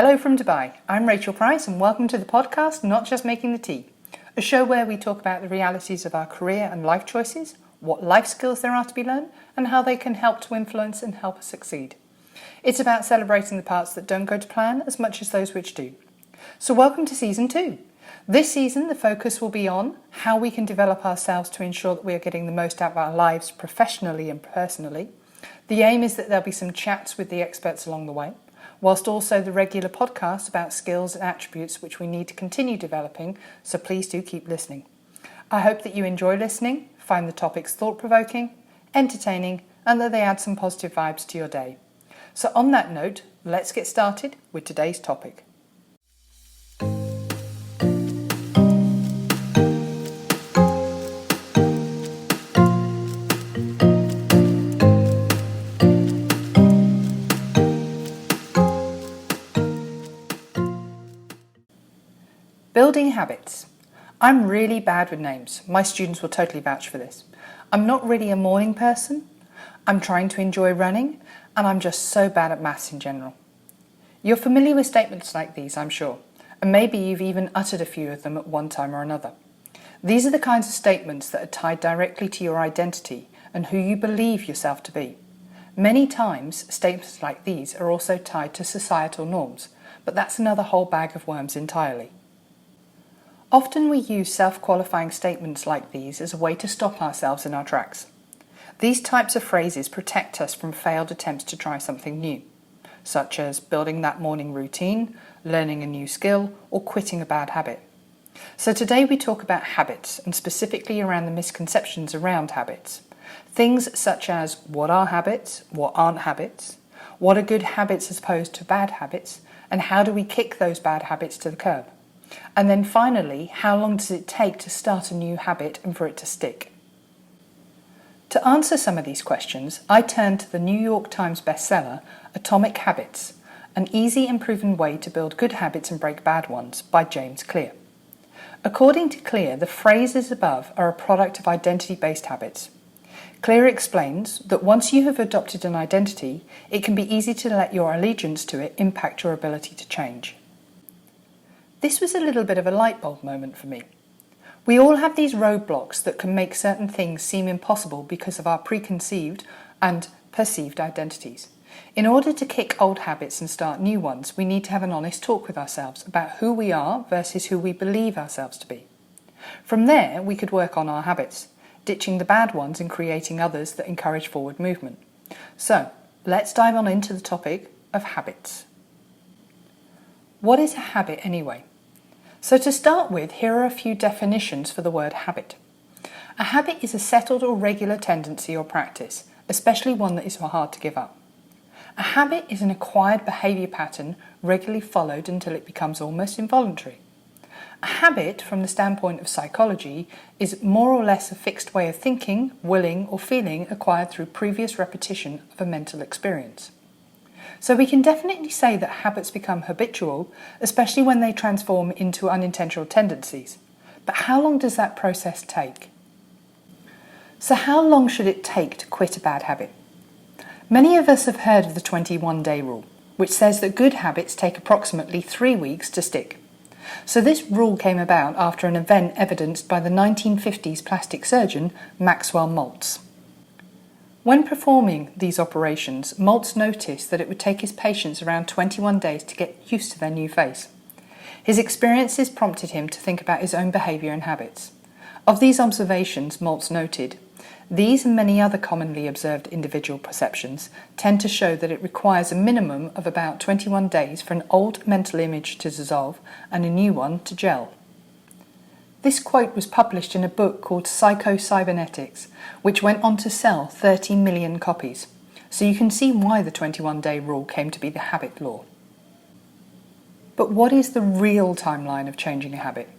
Hello from Dubai. I'm Rachel Price and welcome to the podcast Not Just Making the Tea, a show where we talk about the realities of our career and life choices, what life skills there are to be learned, and how they can help to influence and help us succeed. It's about celebrating the parts that don't go to plan as much as those which do. So welcome to Season 2. This season, the focus will be on how we can develop ourselves to ensure that we are getting the most out of our lives professionally and personally. The aim is that there'll be some chats with the experts along the way, whilst also the regular podcasts about skills and attributes which we need to continue developing, so please do keep listening. I hope that you enjoy listening, find the topics thought-provoking, entertaining, and that they add some positive vibes to your day. So on that note, let's get started with today's topic. Building habits. I'm really bad with names. My students will totally vouch for this. I'm not really a morning person. I'm trying to enjoy running, and I'm just so bad at maths in general. You're familiar with statements like these, I'm sure, and maybe you've even uttered a few of them at one time or another. These are the kinds of statements that are tied directly to your identity and who you believe yourself to be. Many times, statements like these are also tied to societal norms, but that's another whole bag of worms entirely. Often we use self-qualifying statements like these as a way to stop ourselves in our tracks. These types of phrases protect us from failed attempts to try something new, such as building that morning routine, learning a new skill, or quitting a bad habit. So today we talk about habits, and specifically around the misconceptions around habits. Things such as what are habits, what aren't habits, what are good habits as opposed to bad habits, and how do we kick those bad habits to the curb. And then finally, how long does it take to start a new habit and for it to stick? To answer some of these questions, I turned to the New York Times bestseller, Atomic Habits, an easy and proven way to build good habits and break bad ones by James Clear. According to Clear, the phrases above are a product of identity-based habits. Clear explains that once you have adopted an identity, it can be easy to let your allegiance to it impact your ability to change. This was a little bit of a light bulb moment for me. We all have these roadblocks that can make certain things seem impossible because of our preconceived and perceived identities. In order to kick old habits and start new ones, we need to have an honest talk with ourselves about who we are versus who we believe ourselves to be. From there, we could work on our habits, ditching the bad ones and creating others that encourage forward movement. So, let's dive on into the topic of habits. What is a habit anyway? So to start with, here are a few definitions for the word habit. A habit is a settled or regular tendency or practice, especially one that is hard to give up. A habit is an acquired behaviour pattern regularly followed until it becomes almost involuntary. A habit, from the standpoint of psychology, is more or less a fixed way of thinking, willing or feeling acquired through previous repetition of a mental experience. So we can definitely say that habits become habitual, especially when they transform into unintentional tendencies. But how long does that process take? So how long should it take to quit a bad habit? Many of us have heard of the 21-day rule, which says that good habits take approximately 3 weeks to stick. So this rule came about after an event evidenced by the 1950s plastic surgeon Maxwell Maltz. When performing these operations, Maltz noticed that it would take his patients around 21 days to get used to their new face. His experiences prompted him to think about his own behaviour and habits. Of these observations, Maltz noted, these and many other commonly observed individual perceptions tend to show that it requires a minimum of about 21 days for an old mental image to dissolve and a new one to gel. This quote was published in a book called Psycho-Cybernetics, which went on to sell 30 million copies. So you can see why the 21-day rule came to be the habit law. But what is the real timeline of changing a habit?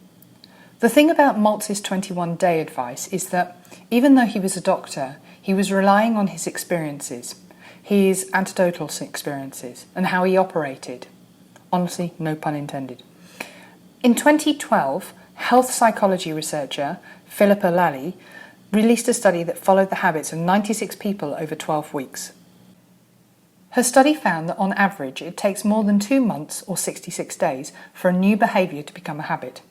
The thing about Maltz's 21-day advice is that, even though he was a doctor, he was relying on his experiences, his anecdotal experiences, and how he operated. Honestly, no pun intended. In 2012, health psychology researcher Philippa Lally released a study that followed the habits of 96 people over 12 weeks. Her study found that on average it takes more than 2 months or 66 days for a new behaviour to become a habit.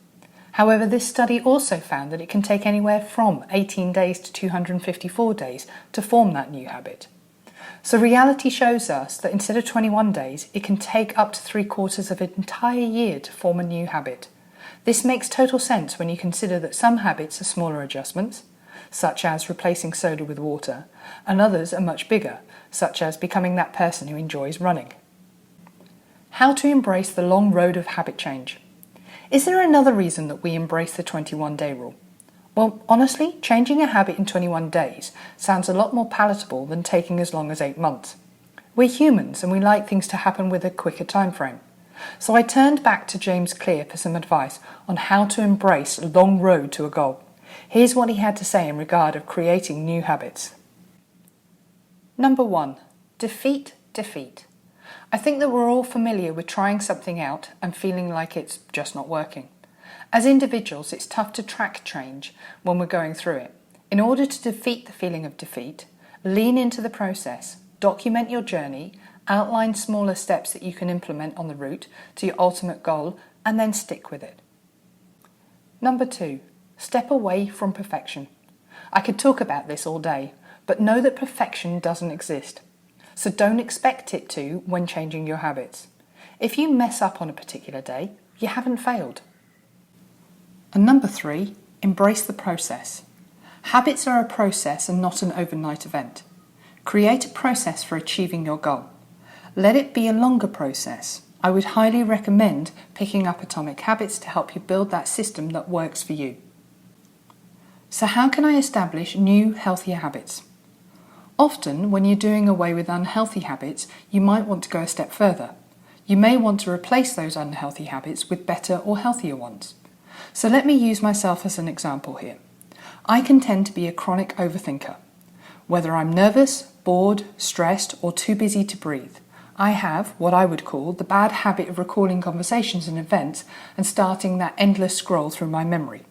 However, this study also found that it can take anywhere from 18 days to 254 days to form that new habit. So reality shows us that instead of 21 days, it can take up to 3/4 of an entire year to form a new habit. This makes total sense when you consider that some habits are smaller adjustments, such as replacing soda with water, and others are much bigger, such as becoming that person who enjoys running. How to embrace the long road of habit change. Is there another reason that we embrace the 21-day rule? Well, honestly, changing a habit in 21 days sounds a lot more palatable than taking as long as 8 months. We're humans and we like things to happen with a quicker time frame. So I turned back to James Clear for some advice on how to embrace a long road to a goal. Here's what he had to say in regard of creating new habits. Number 1. Defeat. I think that we're all familiar with trying something out and feeling like it's just not working. As individuals, it's tough to track change when we're going through it. In order to defeat the feeling of defeat, lean into the process, document your journey, outline smaller steps that you can implement on the route to your ultimate goal, and then stick with it. Number 2, step away from perfection. I could talk about this all day, but know that perfection doesn't exist. So don't expect it to when changing your habits. If you mess up on a particular day, you haven't failed. And number 3, embrace the process. Habits are a process and not an overnight event. Create a process for achieving your goal. Let it be a longer process. I would highly recommend picking up Atomic Habits to help you build that system that works for you. So how can I establish new, healthier habits? Often, when you're doing away with unhealthy habits, you might want to go a step further. You may want to replace those unhealthy habits with better or healthier ones. So let me use myself as an example here. I can tend to be a chronic overthinker. Whether I'm nervous, bored, stressed, or too busy to breathe, I have what I would call the bad habit of recalling conversations and events and starting that endless scroll through my memory.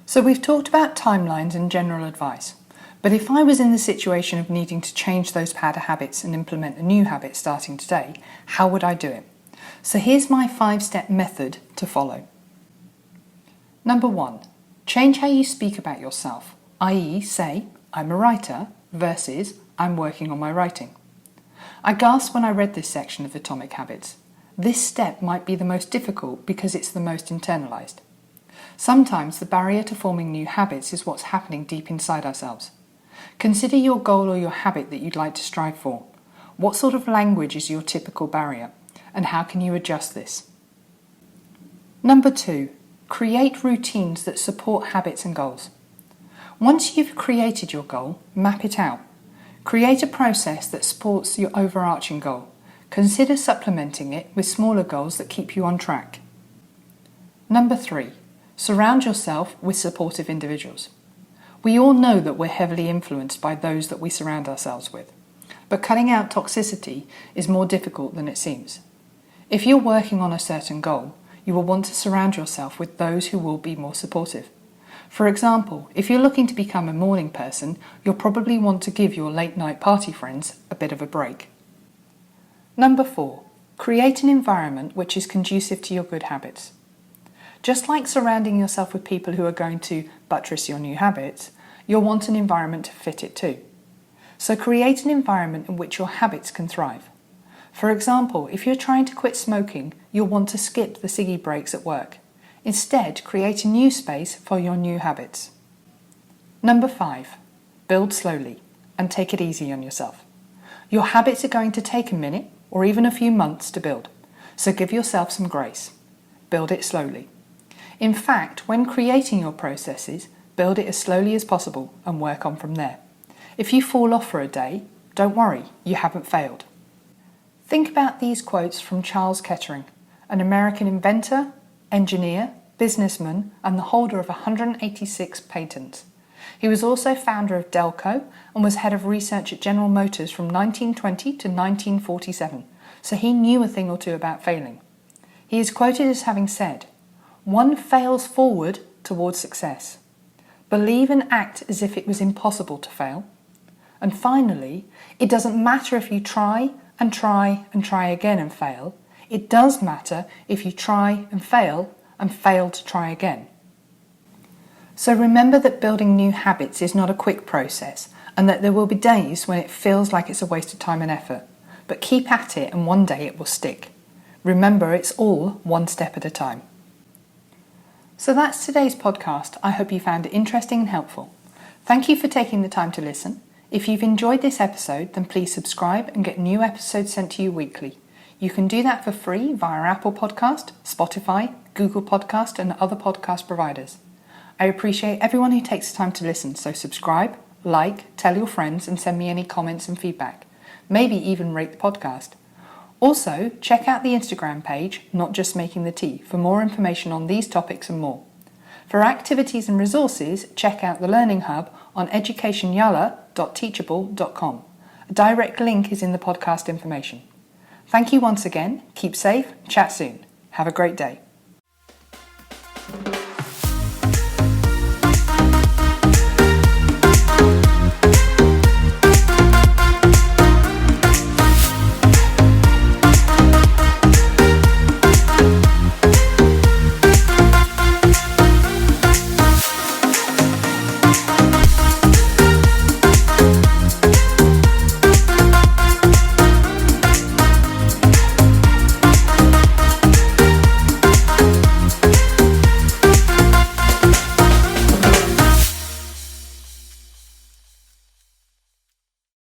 So we've talked about timelines and general advice. But if I was in the situation of needing to change those bad habits and implement a new habit starting today, how would I do it? So here's my 5-step method to follow. Number 1, change how you speak about yourself, i.e. say, I'm a writer, versus I'm working on my writing. I gasped when I read this section of Atomic Habits. This step might be the most difficult because it's the most internalized. Sometimes the barrier to forming new habits is what's happening deep inside ourselves. Consider your goal or your habit that you'd like to strive for. What sort of language is your typical barrier, and how can you adjust this? Number 2, create routines that support habits and goals. Once you've created your goal, map it out. Create a process that supports your overarching goal. Consider supplementing it with smaller goals that keep you on track. Number 3, surround yourself with supportive individuals. We all know that we're heavily influenced by those that we surround ourselves with, but cutting out toxicity is more difficult than it seems. If you're working on a certain goal, you will want to surround yourself with those who will be more supportive. For example, if you're looking to become a morning person, you'll probably want to give your late-night party friends a bit of a break. Number 4, create an environment which is conducive to your good habits. Just like surrounding yourself with people who are going to buttress your new habits, you'll want an environment to fit it too. So create an environment in which your habits can thrive. For example, if you're trying to quit smoking, you'll want to skip the ciggy breaks at work. Instead, create a new space for your new habits. Number 5, build slowly and take it easy on yourself. Your habits are going to take a minute or even a few months to build, so give yourself some grace. Build it slowly. In fact, when creating your processes, build it as slowly as possible and work on from there. If you fall off for a day, don't worry, you haven't failed. Think about these quotes from Charles Kettering, an American inventor, engineer, businessman, and the holder of 186 patents. He was also founder of Delco and was head of research at General Motors from 1920 to 1947, so he knew a thing or two about failing. He is quoted as having said, "One fails forward towards success. Believe and act as if it was impossible to fail. And finally, it doesn't matter if you try and try and try again and fail. It does matter if you try and fail to try again. So remember that building new habits is not a quick process, and that there will be days when it feels like it's a waste of time and effort. But keep at it and one day it will stick. Remember, it's all one step at a time. So that's today's podcast. I hope you found it interesting and helpful. Thank you for taking the time to listen. If you've enjoyed this episode, then please subscribe and get new episodes sent to you weekly. You can do that for free via Apple Podcast, Spotify, Google Podcast and other podcast providers. I appreciate everyone who takes the time to listen, so subscribe, like, tell your friends and send me any comments and feedback. Maybe even rate the podcast. Also, check out the Instagram page, Not Just Making the Tea, for more information on these topics and more. For activities and resources, check out the Learning Hub on educationyala.teachable.com. A direct link is in the podcast information. Thank you once again, keep safe, chat soon. Have a great day.